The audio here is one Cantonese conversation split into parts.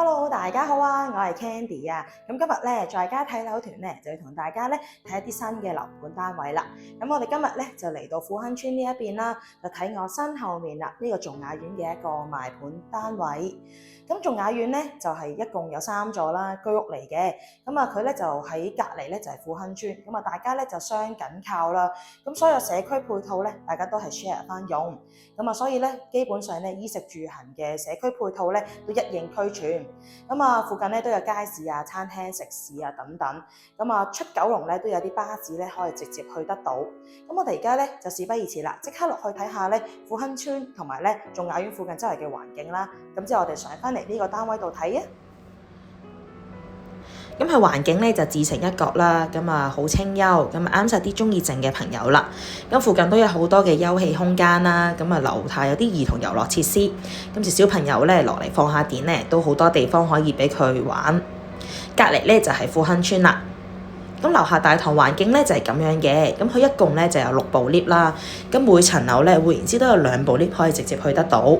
Hello，大家好啊，我係 Candy 啊。咁今日咧，在家睇樓團咧，就要同大家咧睇一啲新嘅樓盤單位啦。咁我哋今日咧就嚟到富亨村呢一邊啦，就睇我身後面啦呢個頌雅苑嘅一個賣盤單位。咁頌雅苑咧就係一共有3座啦，居屋嚟嘅。咁啊佢咧就喺隔離咧就係富亨村，咁啊大家咧就相緊靠啦。咁所有社區配套咧，大家都係 share 翻用。咁啊所以咧基本上咧衣食住行嘅社區配套咧都一應俱全。咁啊附近咧都有街市啊、餐廳、食肆啊等等。咁啊出九龍咧都有啲巴士咧可以直接去得到。咁我哋而家咧就事不宜遲啦，即刻落去睇下咧富亨村同埋咧頌雅苑附近周圍嘅環境啦。咁之後我哋上翻嚟呢個單位度睇啊。咁佢環境咧就自成一角啦，咁啊好清幽，咁啊啱晒啲中意靜嘅朋友啦。咁附近都有好多嘅休憩空間啦，咁啊樓下有啲兒童遊樂設施，咁就小朋友咧落嚟放下電咧，都好多地方可以俾佢玩。隔離咧就係富亨村啦。咁樓下大堂環境咧就係咁樣嘅，咁佢一共咧就有6部 lift 啦，咁每層樓咧換言之都有2部 lift 可以直接去得到。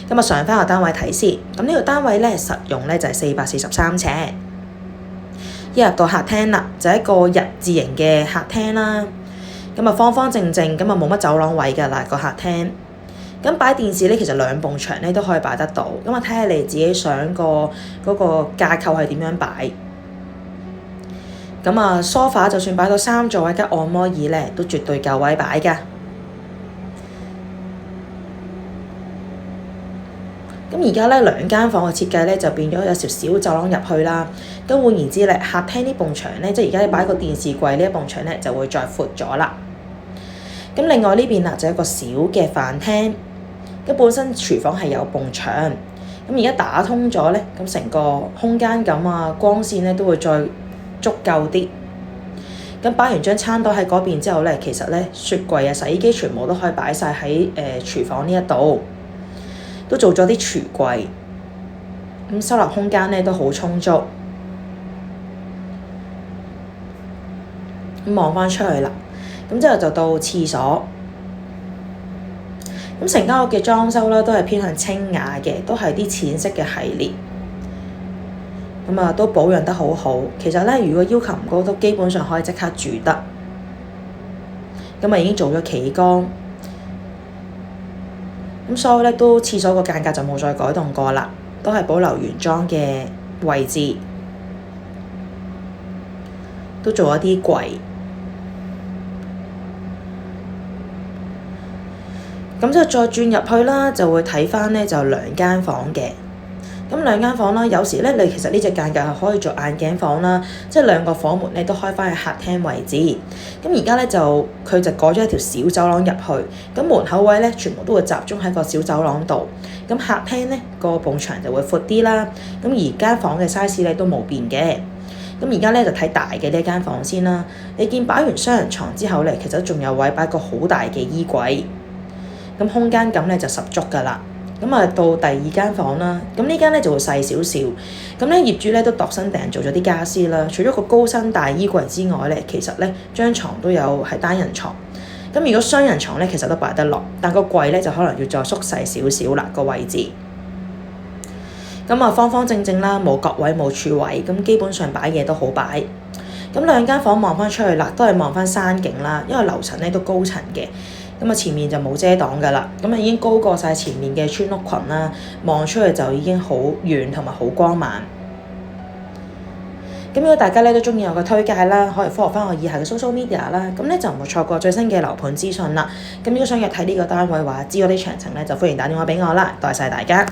咁啊上翻個單位睇先，咁呢個單位咧實用咧就係443尺。一入到客廳啦，就係一個日字型嘅客廳啦。咁啊方方正正，咁啊冇乜走廊位㗎啦個客廳。咁擺電視咧，其實2埲牆咧都可以擺得到。咁啊睇下你自己想嗰個架構係點樣擺。咁啊梳化就算擺到3座位加按摩椅咧，都絕對夠位擺㗎。咁而家咧2間房嘅設計咧就變咗有條小走廊入去啦。咁換言之咧，客廳呢埲牆咧，即係而家擺個電視櫃呢一埲牆咧就會再闊咗啦。咁另外呢邊啦就有一個小嘅飯廳。咁本身廚房係有埲牆，咁而家打通咗咧，咁成個空間感啊、光線咧都會再足夠啲。咁擺完張餐台喺嗰邊之後咧，其實咧雪櫃啊、洗衣機全部都可以擺晒喺廚房呢一度。都做咗啲櫥櫃，咁收納空間咧都好充足。咁望翻出去啦，咁之後就到廁所。咁成間屋嘅裝修啦，都係偏向清雅嘅，都係啲淺色嘅系列。咁啊，都保養得好好。其實咧，如果要求唔高，都基本上可以即刻住得。咁啊，已經做咗企缸。咁所以咧都廁所個間隔就冇再改動過啦，都係保留原裝嘅位置，都做一啲櫃。咁之後再轉入去啦，就會睇翻咧就2間房嘅。咁2間房啦，有時咧你其實呢隻間隔係可以做眼鏡房啦，即係2個房門咧都開翻喺客廳位置。咁而家咧佢就改咗一條小走廊入去，咁門口位咧全部都會集中喺個小走廊度。咁客廳咧個埲牆就會闊啲啦。咁而間房嘅 size 咧都冇變嘅。咁而家咧就睇大嘅呢間房先啦。你見擺完雙人床之後咧，其實仲有位擺個好大嘅衣櫃，咁空間感咧就十足㗎啦。咁啊到第2間房啦，咁呢間咧就會細少少。咁咧業主咧都度身訂做咗啲家私啦，除咗個高身大衣櫃之外咧，其實咧張床都有係單人床。咁如果雙人床咧，其實都擺得落，但個櫃咧就可能要再縮細少少啦個位置。咁啊方方正正啦，冇角位冇柱位，咁基本上擺嘢都好擺。咁2間房望翻出去啦，都係望翻山景啦，因為樓層咧都高層嘅。咁啊前面就冇遮擋㗎啦，咁啊已經高過晒前面嘅村屋群啦，望出去就已經好遠同埋好光猛。咁如果大家咧都中意我嘅推介啦，可以 follow 翻我以下嘅 social media 啦，咁咧就唔會錯過最新嘅樓盤資訊啦。咁如果想約睇呢個單位或者知道啲詳情咧，就歡迎打電話俾我啦，多謝大家。